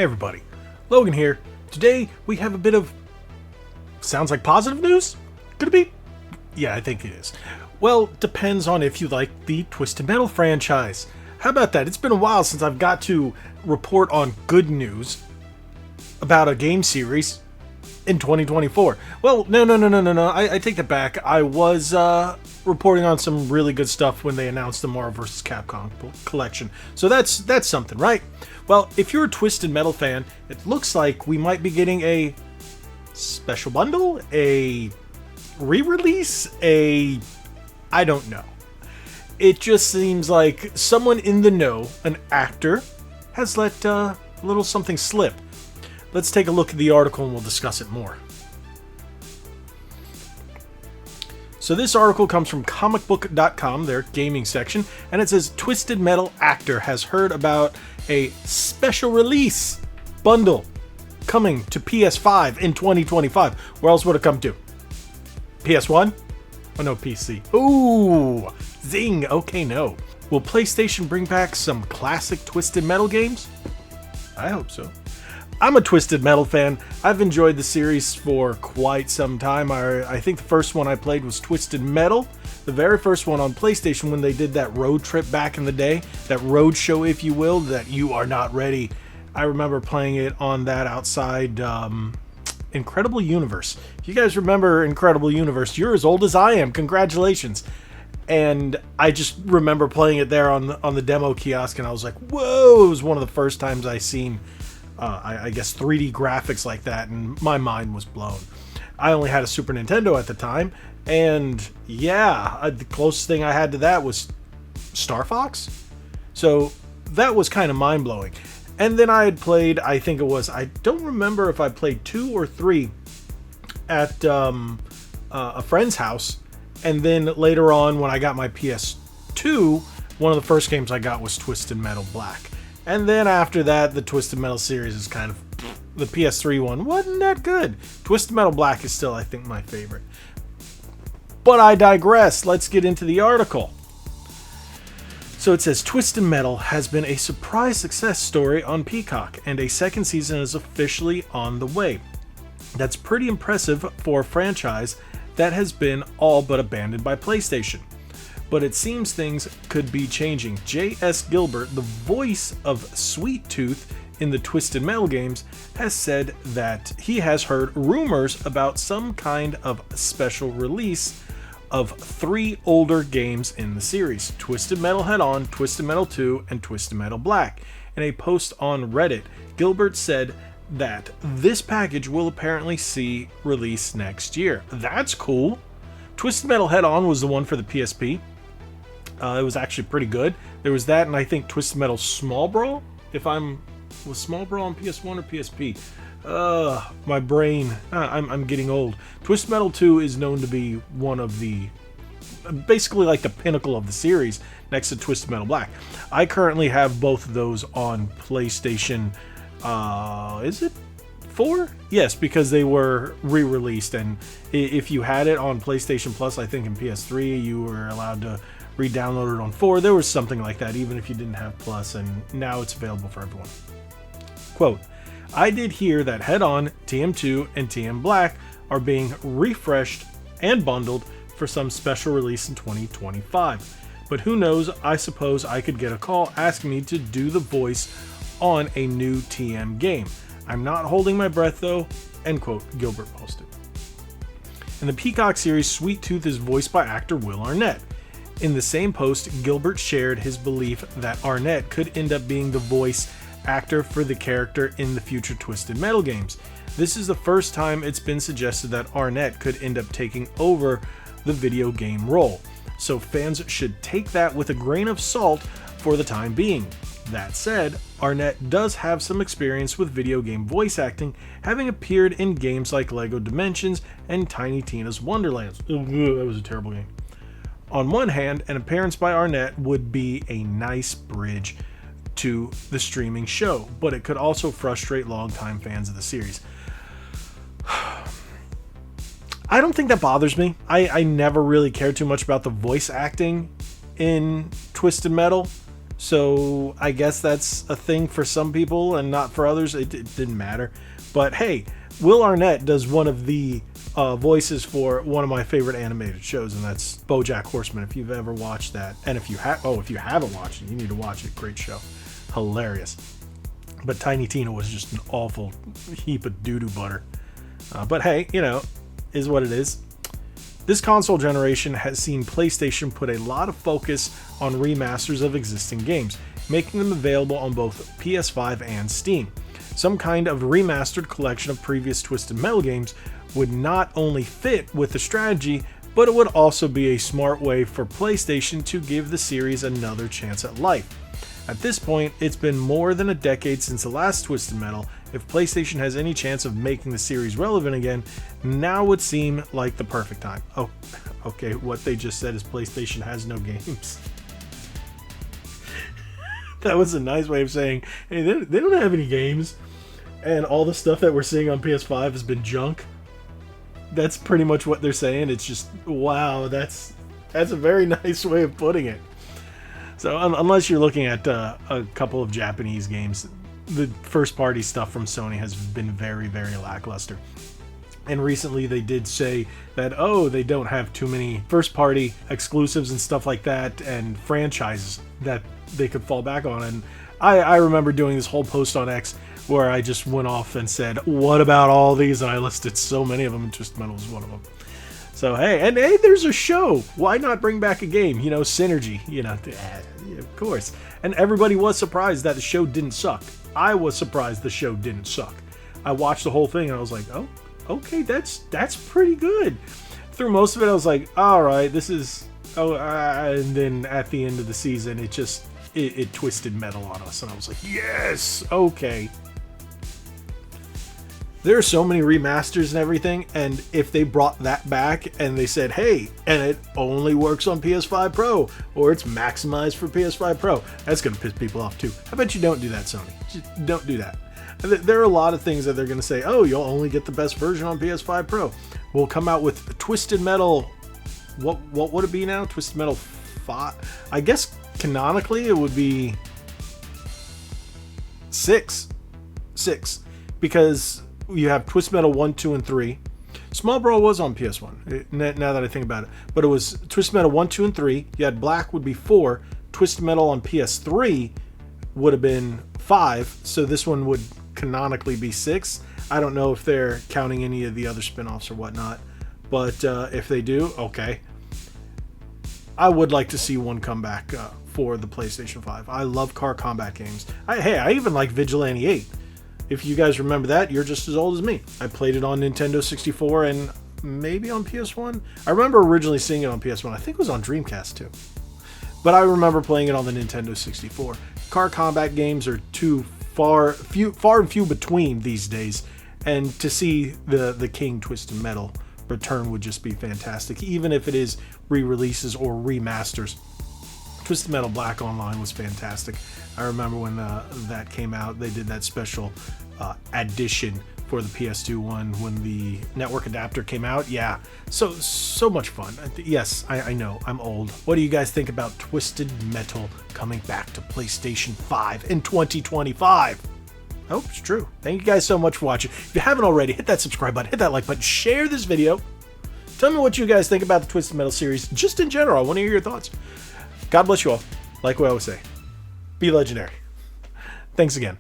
Hey everybody, Logan here. Today we have a bit of, sounds like positive news? Could it be? Yeah, I think it is. Well, depends on if you like the Twisted Metal franchise. How about that? It's been a while since I've got to report on good news about a game series in 2024. Well, no. I take that back. I was reporting on some really good stuff when they announced the Marvel vs. Capcom collection. So that's something, right? Well, if you're a Twisted Metal fan, it looks like we might be getting a special bundle, a re-release, I don't know. It just seems like someone in the know, an actor, has let a little something slip. Let's take a look at the article and we'll discuss it more. So this article comes from comicbook.com, their gaming section, and it says Twisted Metal actor has heard about a special release bundle coming to PS5 in 2025. Where else would it come to? PS1? Oh no, PC. Ooh, zing. Okay, no. Will PlayStation bring back some classic Twisted Metal games? I hope so. I'm a Twisted Metal fan. I've enjoyed the series for quite some time. I think the first one I played was Twisted Metal, the very first one on PlayStation when they did that road trip back in the day, that road show, if you will, that You Are Not Ready. I remember playing it on that outside Incredible Universe. If you guys remember Incredible Universe, you're as old as I am. Congratulations. And I just remember playing it there on the demo kiosk, and I was like, whoa, it was one of the first times I seen I guess 3D graphics like that, and my mind was blown. I only had a Super Nintendo at the time, and yeah, the closest thing I had to that was Star Fox. So that was kind of mind-blowing. And then I had played, I think it was, I don't remember if I played 2 or 3 at a friend's house, and then later on when I got my PS2, one of the first games I got was Twisted Metal Black. And then after that, the Twisted Metal series is kind of... The PS3 one wasn't that good. Twisted Metal Black is still, I think, my favorite. But I digress. Let's get into the article. So it says, Twisted Metal has been a surprise success story on Peacock, and a second season is officially on the way. That's pretty impressive for a franchise that has been all but abandoned by PlayStation. But it seems things could be changing. J.S. Gilbert, the voice of Sweet Tooth in the Twisted Metal games, has said that he has heard rumors about some kind of special release of 3 older games in the series: Twisted Metal Head-On, Twisted Metal 2, and Twisted Metal Black. In a post on Reddit, Gilbert said that this package will apparently see release next year. That's cool. Twisted Metal Head-On was the one for the PSP. It was actually pretty good. There was that, and I think Twisted Metal Small Brawl. Was Small Brawl on PS1 or PSP? My brain. I'm getting old. Twisted Metal 2 is known to be one of the, basically like the pinnacle of the series, next to Twisted Metal Black. I currently have both of those on PlayStation. Is it 4? Yes, because they were re-released, and if you had it on PlayStation Plus, I think in PS3, you were allowed to re-download it on 4. There was something like that, even if you didn't have Plus, and now it's available for everyone. Quote, I did hear that Head-On, TM2, and TM Black are being refreshed and bundled for some special release in 2025. But who knows, I suppose I could get a call asking me to do the voice on a new TM game. I'm not holding my breath though, end quote, Gilbert posted. In the Peacock series, Sweet Tooth is voiced by actor Will Arnett. In the same post, Gilbert shared his belief that Arnett could end up being the voice actor for the character in the future Twisted Metal games. This is the first time it's been suggested that Arnett could end up taking over the video game role, so fans should take that with a grain of salt for the time being. That said, Arnett does have some experience with video game voice acting, having appeared in games like LEGO Dimensions and Tiny Tina's Wonderlands. Ugh, that was a terrible game. On one hand, an appearance by Arnett would be a nice bridge to the streaming show, but it could also frustrate longtime fans of the series. I don't think that bothers me. I never really cared too much about the voice acting in Twisted Metal, So I guess that's a thing for some people and not for others. It didn't matter. But hey, Will Arnett does one of the voices for one of my favorite animated shows, and that's BoJack Horseman. If you've ever watched that, and if you haven't watched it, you need to watch it. Great show, hilarious. But Tiny Tina was just an awful heap of doo-doo butter. But hey, is what it is. This console generation has seen PlayStation put a lot of focus on remasters of existing games, making them available on both PS5 and Steam. Some kind of remastered collection of previous Twisted Metal games would not only fit with the strategy, but it would also be a smart way for PlayStation to give the series another chance at life. At this point, it's been more than a decade since the last Twisted Metal. If PlayStation has any chance of making the series relevant again, now would seem like the perfect time. Oh, okay, what they just said is PlayStation has no games. That was a nice way of saying, hey, they don't have any games, and all the stuff that we're seeing on PS5 has been junk. That's pretty much what they're saying. It's just, wow, that's a very nice way of putting it. So unless you're looking at a couple of Japanese games, the first-party stuff from Sony has been very, very lackluster. And recently they did say that, they don't have too many first-party exclusives and stuff like that and franchises that they could fall back on. And I remember doing this whole post on X where I just went off and said, what about all these? And I listed so many of them, and Twisted Metal was one of them. So hey, there's a show. Why not bring back a game? Synergy. Of course. And everybody was surprised that the show didn't suck. I was surprised the show didn't suck. I watched the whole thing and I was like, oh, okay, that's pretty good. Through most of it, I was like, all right, this is. And then at the end of the season, it twisted metal on us, and I was like, yes, okay. There are so many remasters and everything, and if they brought that back and they said, hey, and it only works on PS5 Pro, or it's maximized for PS5 Pro, that's going to piss people off too. I bet you don't do that, Sony. Just don't do that. There are a lot of things that they're going to say, you'll only get the best version on PS5 Pro. We'll come out with Twisted Metal, what would it be now? Twisted Metal 5? I guess canonically it would be 6. Because you have Twisted Metal 1, 2, and 3. Small Brawl was on PS1, now that I think about it. But it was Twisted Metal 1, 2, and 3. You had Black would be 4. Twisted Metal on PS3 would have been 5. So this one would canonically be 6. I don't know if they're counting any of the other spin-offs or whatnot. But if they do, okay. I would like to see one come back for the PlayStation 5. I love car combat games. I even like Vigilante 8. If you guys remember that, you're just as old as me. I played it on Nintendo 64 and maybe on PS1. I remember originally seeing it on PS1. I think it was on Dreamcast too. But I remember playing it on the Nintendo 64. Car combat games are too far and few between these days. And to see the King Twisted Metal return would just be fantastic, even if it is re-releases or remasters. Twisted Metal Black Online was fantastic. I remember when that came out, they did that special addition for the PS2 one when the network adapter came out. Yeah, so much fun. Yes, I know, I'm old. What do you guys think about Twisted Metal coming back to PlayStation 5 in 2025? I hope it's true. Thank you guys so much for watching. If you haven't already, hit that subscribe button, hit that like button, share this video. Tell me what you guys think about the Twisted Metal series, just in general. I want to hear your thoughts. God bless you all. Like we always say, be legendary. Thanks again.